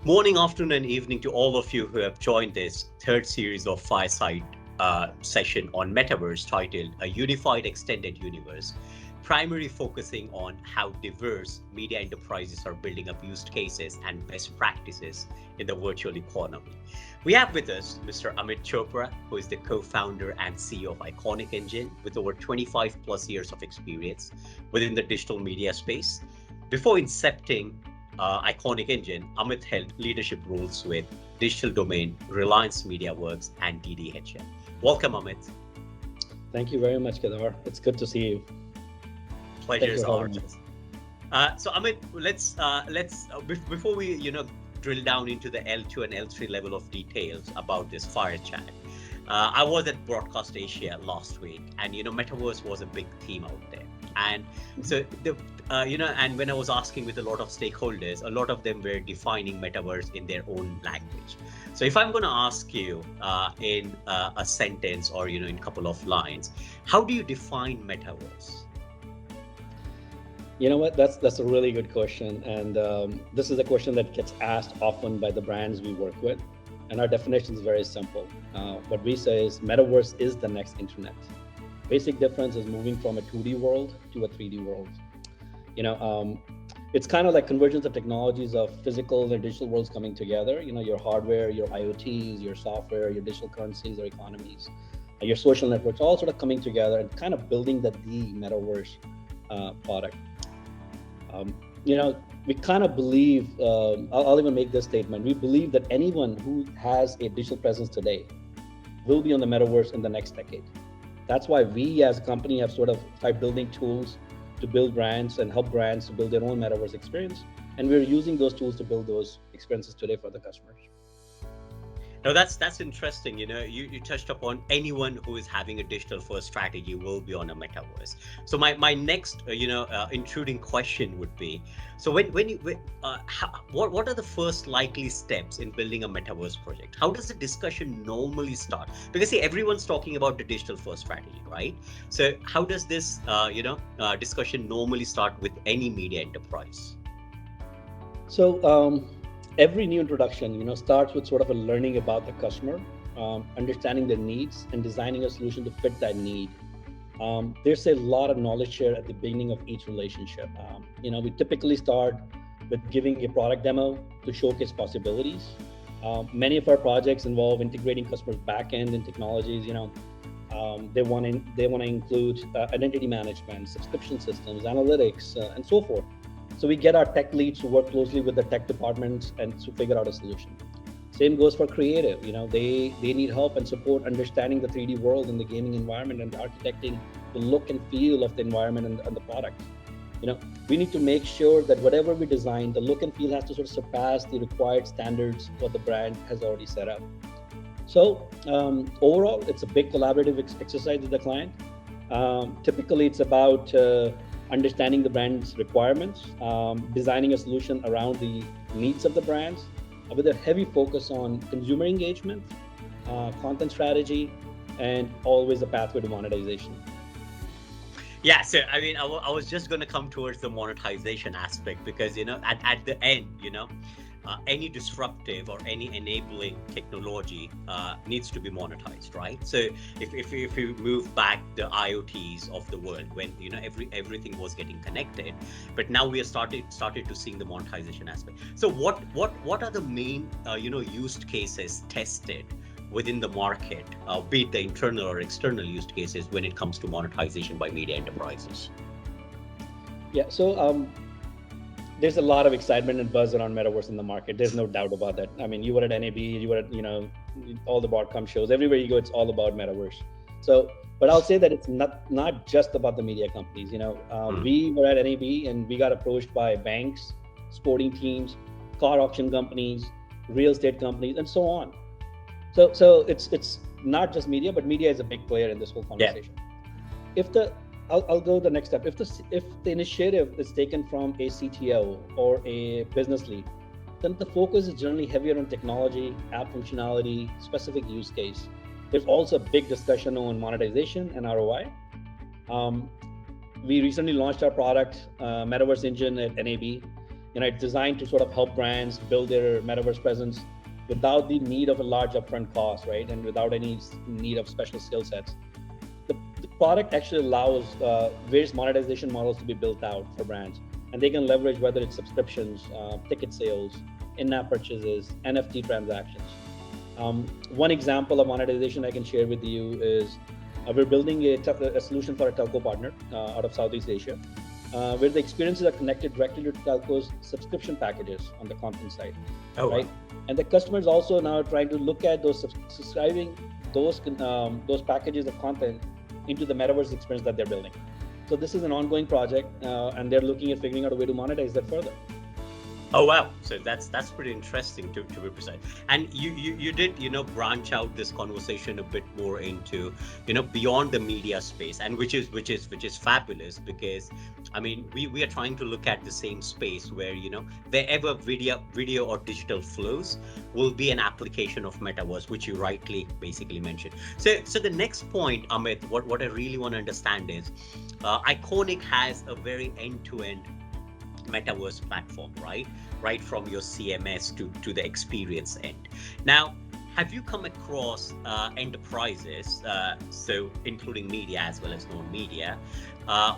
Morning, afternoon, and evening to all of you who have joined this third series of Fireside session on Metaverse titled A Unified Extended Universe, primarily focusing on how diverse media enterprises are building up use cases and best practices in the virtual economy. We have with us Mr. Amit Chopra, who is the co-founder and CEO of Iconic Engine with over 25 plus years of experience within the digital media space. Before incepting Iconic Engine, Amit held leadership roles with Digital Domain, Reliance MediaWorks, and DDHL. Welcome, Amit. Thank you very much, Kedar. It's good to see you. Pleasure is ours. So, Amit, let's before we drill down into the L2 and L3 level of details about this fire chat. I was at Broadcast Asia last week, and Metaverse was a big theme out there. And so and when I was asking with a lot of stakeholders, a lot of them were defining Metaverse in their own language. So if I'm going to ask you in a sentence or in a couple of lines, how do you define Metaverse? You know what? That's a really good question, and this is a question that gets asked often by the brands we work with. And our definition is very simple. What we say is Metaverse is the next internet. Basic difference is moving from a 2D world to a 3D world. It's kind of like convergence of technologies of physical and digital worlds coming together. Your hardware, your IoTs, your software, your digital currencies or economies, your social networks, all sort of coming together and kind of building the Metaverse product. We kind of believe, I'll even make this statement, we believe that anyone who has a digital presence today will be on the Metaverse in the next decade. That's why we as a company have sort of started building tools to build brands and help brands to build their own Metaverse experience. And we're using those tools to build those experiences today for the customers. Now that's interesting. You touched upon anyone who is having a digital first strategy will be on a metaverse. So my next intruding question would be, so what are the first likely steps in building a metaverse project? How does the discussion normally start? Because see, everyone's talking about the digital first strategy, right? So how does this discussion normally start with any media enterprise? So every new introduction, starts with sort of a learning about the customer, understanding their needs and designing a solution to fit that need. There's a lot of knowledge share at the beginning of each relationship. We typically start with giving a product demo to showcase possibilities. Many of our projects involve integrating customers' backend and technologies. They want to include identity management, subscription systems, analytics, and so forth. So we get our tech leads to work closely with the tech departments and to figure out a solution. Same goes for creative. They need help and support understanding the 3D world and the gaming environment and architecting the look and feel of the environment and the product. We need to make sure that whatever we design, the look and feel has to sort of surpass the required standards what the brand has already set up. So overall, it's a big collaborative exercise with the client. Typically, it's about understanding the brand's requirements, designing a solution around the needs of the brands with a heavy focus on consumer engagement, content strategy, and always a pathway to monetization. Yeah, so I mean, I was just going to come towards the monetization aspect because, at the end, any disruptive or any enabling technology needs to be monetized, right? So if you move back the IoTs of the world when everything was getting connected, but now we are started to seeing the monetization aspect. So what are the main use cases tested within the market, be it the internal or external use cases when it comes to monetization by media enterprises? Yeah, so there's a lot of excitement and buzz around Metaverse in the market. There's no doubt about that. I mean, you were at NAB, you were at, all the Broadcom shows. Everywhere you go, it's all about Metaverse. So, but I'll say that it's not just about the media companies. We were at NAB and we got approached by banks, sporting teams, car auction companies, real estate companies, and so on. So it's not just media, but media is a big player in this whole conversation. Yeah. I'll go the next step. If the initiative is taken from a CTO or a business lead, then the focus is generally heavier on technology, app functionality, specific use case. There's also a big discussion on monetization and ROI. We recently launched our product, Metaverse Engine at NAB, it's designed to sort of help brands build their metaverse presence without the need of a large upfront cost, right? And without any need of special skill sets. The product actually allows various monetization models to be built out for brands, and they can leverage whether it's subscriptions, ticket sales, in-app purchases, NFT transactions. One example of monetization I can share with you is we're building a solution for a telco partner out of Southeast Asia, where the experiences are connected directly to telco's subscription packages on the content side, right? Wow. And the customers also now trying to look at those subscribing those packages of content into the metaverse experience that they're building. So this is an ongoing project, and they're looking at figuring out a way to monetize that further. Oh wow! So that's pretty interesting to be precise. And you did branch out this conversation a bit more into beyond the media space, and which is fabulous, because I mean we are trying to look at the same space where wherever video or digital flows will be an application of metaverse, which you rightly basically mentioned. So the next point, Amit, what I really want to understand is Iconic has a very end-to-end metaverse platform, right from your CMS to the experience end. Now, have you come across enterprises, so including media as well as non-media,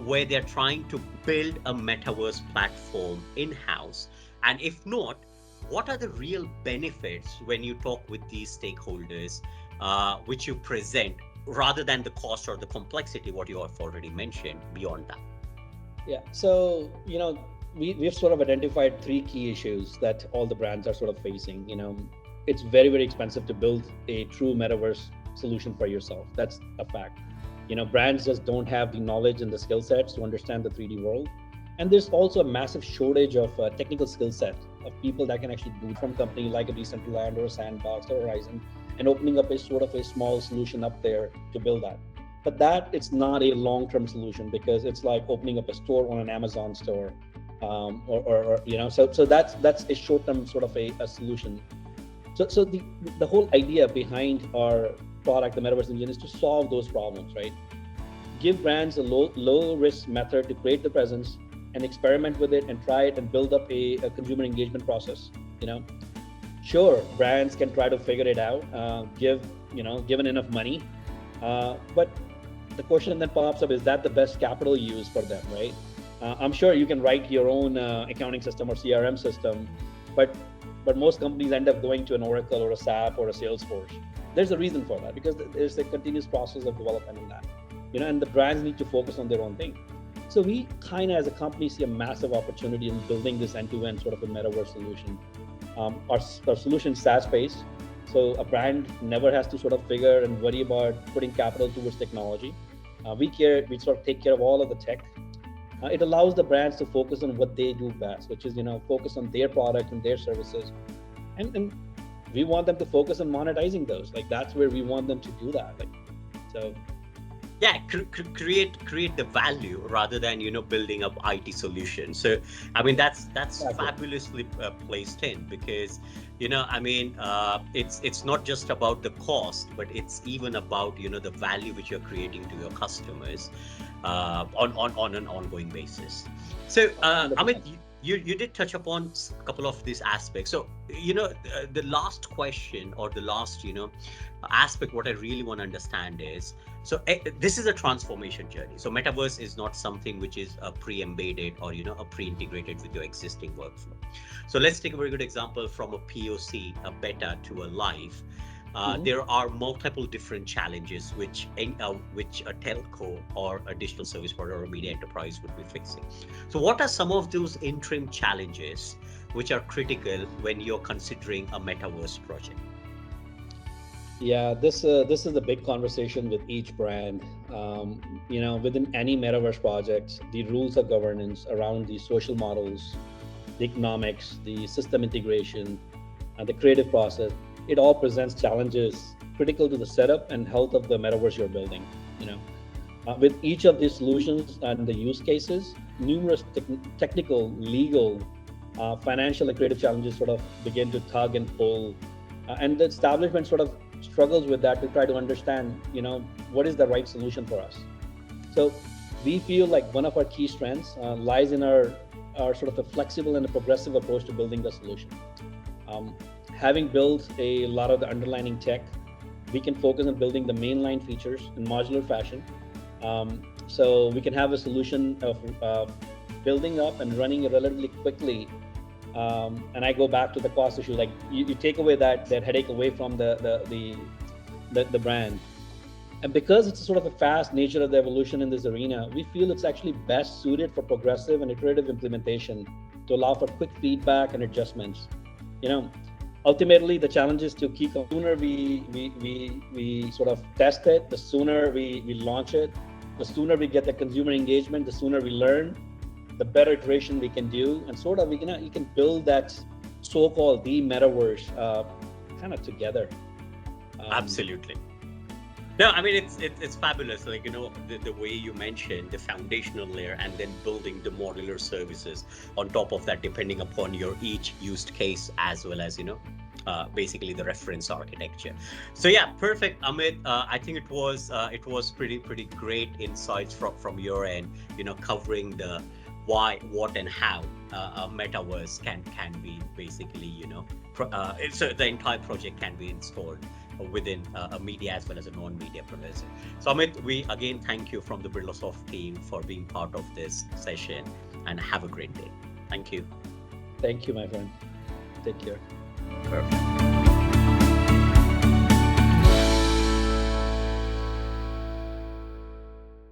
where they're trying to build a metaverse platform in-house? And if not, what are the real benefits when you talk with these stakeholders, which you present, rather than the cost or the complexity, what you have already mentioned beyond that? Yeah, so we've sort of identified three key issues that all the brands are sort of facing. It's very, very expensive to build a true metaverse solution for yourself. That's a fact. Brands just don't have the knowledge and the skill sets to understand the 3D world. And there's also a massive shortage of technical skill set of people that can actually do it, from company like a Decentraland or a Sandbox or Horizon, and opening up a sort of a small solution up there to build that. But that it's not a long-term solution, because it's like opening up a store on an Amazon store. So that's a short-term sort of a solution. So the whole idea behind our product, the Metaverse Engine, is to solve those problems, right? Give brands a low risk method to create the presence and experiment with it and try it and build up a consumer engagement process. Sure, brands can try to figure it out, given enough money, but the question then pops up: is that the best capital use for them, right? I'm sure you can write your own accounting system or CRM system, but most companies end up going to an Oracle or a SAP or a Salesforce. There's a reason for that, because there's a continuous process of development in that, and the brands need to focus on their own thing. So we kind of, as a company, see a massive opportunity in building this end-to-end sort of a metaverse solution. Our solution is SaaS-based, so a brand never has to sort of figure and worry about putting capital towards technology. We sort of take care of all of the tech. It allows the brands to focus on what they do best, which is focus on their product and their services, and we want them to focus on monetizing those. Like, that's where we want them to do that. Yeah, create the value rather than building up IT solutions. So I mean that's exactly. Fabulously placed in, because it's not just about the cost, but it's even about the value which you're creating to your customers on an ongoing basis. So Amit, you did touch upon a couple of these aspects. So the last question, or the last aspect, what I really want to understand is, so this is a transformation journey. So metaverse is not something which is pre-embedded or a pre-integrated with your existing workflow. So let's take a very good example from a POC, a beta to a live. There are multiple different challenges which a telco or a digital service provider or a media enterprise would be facing. So what are some of those interim challenges which are critical when you're considering a metaverse project? Yeah, this is the big conversation with each brand. Within any metaverse project, the rules of governance around the social models, the economics, the system integration, and the creative process, it all presents challenges critical to the setup and health of the metaverse you're building. With each of these solutions and the use cases, numerous technical, legal, financial, and creative challenges sort of begin to tug and pull, and the establishment sort of struggles with that to try to understand, what is the right solution for us. So we feel like one of our key strengths lies in our are sort of a flexible and a progressive approach to building the solution. Having built a lot of the underlying tech, we can focus on building the mainline features in modular fashion. So we can have a solution of building up and running it relatively quickly. And I go back to the cost issue. Like you take away that headache away from the brand. And because it's sort of a fast nature of the evolution in this arena, we feel it's actually best suited for progressive and iterative implementation to allow for quick feedback and adjustments. Ultimately, the challenge is to keep the sooner we sort of test it, the sooner we launch it, the sooner we get the consumer engagement, the sooner we learn, the better iteration we can do, and sort of you can build that so-called the metaverse kind of together. Absolutely. No, I mean it's fabulous. Like the way you mentioned the foundational layer, and then building the modular services on top of that, depending upon your each used case, as well as basically the reference architecture. So yeah, perfect, Amit. I think it was pretty great insights from your end. Covering the why, what, and how a metaverse can be basically so the entire project can be installed within a media as well as a non-media provider. So Amit, we again thank you from the Birlasoft team for being part of this session, and have a great day. Thank you. Thank you, my friend. Take care. Perfect.